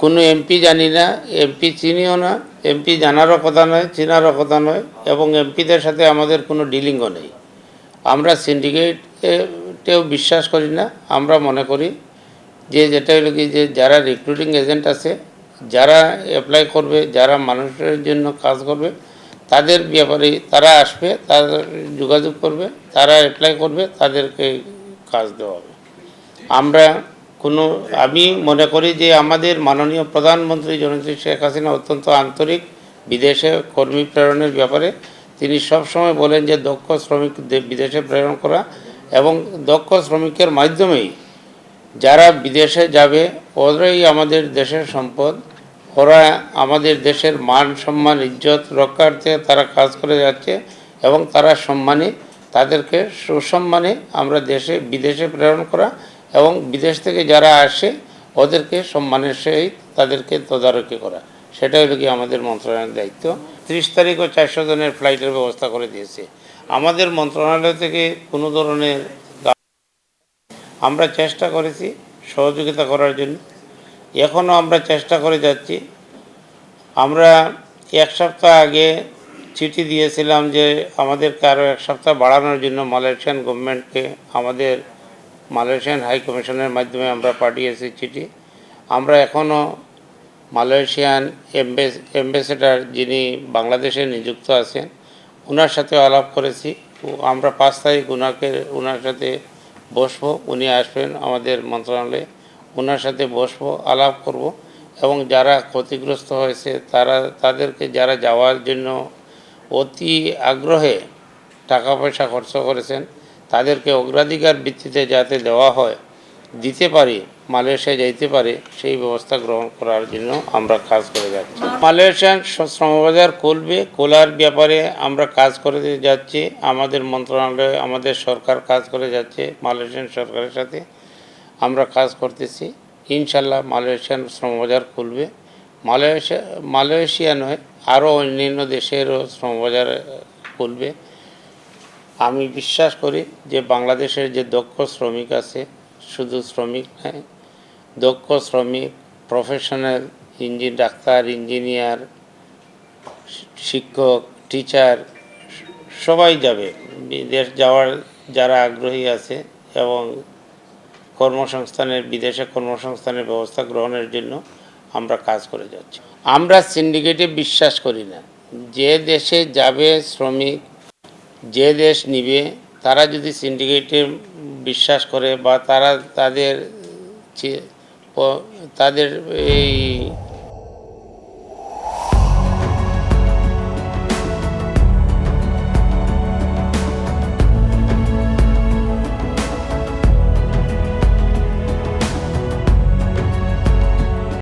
কোনো এমপি জানি না, এমপি চিনিও না, এমপি জানারও কথা নয়, চেনারও কথা নয়, এবং এমপিদের সাথে আমাদের কোনো ডিলিংও নেই। আমরা সিন্ডিকেটেও বিশ্বাস করি না। আমরা মনে করি যে যেটা হলো কি, যে যারা রিক্রুটিং এজেন্ট আছে, যারা অ্যাপ্লাই করবে, যারা মানুষের জন্য কাজ করবে, তাদের ব্যাপারে তারা আসবে, তারা যোগাযোগ করবে, তারা অ্যাপ্লাই করবে, তাদেরকে কাজ দেওয়া হবে। আমরা আমি মনে করি যে আমাদের মাননীয় প্রধানমন্ত্রী জননেত্রী শেখ হাসিনা অত্যন্ত আন্তরিক বিদেশে কর্মী প্রেরণের ব্যাপারে। তিনি সবসময় বলেন যে দক্ষ শ্রমিক বিদেশে প্রেরণ করা, এবং দক্ষ শ্রমিকের মাধ্যমেই যারা বিদেশে যাবে ওরাই আমাদের দেশের সম্পদ। ওরা আমাদের দেশের মান সম্মান ইজ্জত রক্ষার্থে তারা কাজ করে যাচ্ছে, এবং তারা সম্মানে, তাদেরকে সুসম্মানে আমরা বিদেশে প্রেরণ করা, এবং বিদেশ থেকে যারা আসে ওদেরকে সম্মানের সহিত তাদেরকে তদারকি করা, সেটা হলো কি আমাদের মন্ত্রণালয়ের দায়িত্ব। 30 তারিখও 400 জনের ফ্লাইটের ব্যবস্থা করে দিয়েছে আমাদের মন্ত্রণালয় থেকে। কোনো ধরনের আমরা চেষ্টা করেছি সহযোগিতা করার জন্য, এখনও আমরা চেষ্টা করে যাচ্ছি। আমরা 1 সপ্তাহ আগে চিঠি দিয়েছিলাম যে আমাদেরকে আরও 1 সপ্তাহ বাড়ানোর জন্য মালয়েশিয়ান গভর্নমেন্টকে আমাদের মালয়েশিয়ান হাই কমিশনের মাধ্যমে আমরা পাঠিয়েছি চিঠি। আমরা এখনও মালয়েশিয়ান অ্যাম্বাসেডর যিনি বাংলাদেশে নিযুক্ত আছেন ওনার সাথে আলাপ করেছি। আমরা 5 তারিখ ওনার সাথে বসবো, উনি আসবেন আমাদের মন্ত্রণালয়ে, ওনার সাথে বসবো, আলাপ করব, এবং যারা ক্ষতিগ্রস্ত হয়েছে তাদেরকে যারা যাওয়ার জন্য অতি আগ্রহে টাকা পয়সা খরচ করেছেন তাদেরকে অগ্রাধিকার ভিত্তিতে যাতে দেওয়া হয়, দিতে পারি, মালয়েশিয়া যাইতে পারে, সেই ব্যবস্থা গ্রহণ করার জন্য আমরা কাজ করে যাচ্ছি। মালয়েশিয়ান শ্রমবাজার খোলার ব্যাপারে আমরা কাজ করে যাচ্ছি। আমাদের মন্ত্রণালয়ে আমাদের সরকার কাজ করে যাচ্ছে, মালয়েশিয়ান সরকারের সাথে আমরা কাজ করতেছি। ইনশাল্লাহ মালয়েশিয়ান শ্রমবাজার খুলবে। মালয়েশিয়া নয়, আরও অন্যান্য দেশেরও শ্রমবাজার খুলবে। আমি বিশ্বাস করি যে বাংলাদেশের যে দক্ষ শ্রমিক আছে, শুধু শ্রমিক নয়, দক্ষ শ্রমিক, প্রফেশনাল, ডাক্তার, ইঞ্জিনিয়ার, শিক্ষক, টিচার সবাই যাবে। বিদেশ যাওয়ার যারা আগ্রহী আছে, এবং বিদেশে কর্মসংস্থানের ব্যবস্থা গ্রহণের জন্য আমরা কাজ করে যাচ্ছি। আমরা সিন্ডিকেটে বিশ্বাস করি না। যে দেশে যাবে শ্রমিক, যে দেশ নিবে, তারা যদি সিন্ডিকেটে বিশ্বাস করে বা তারা তাদের এই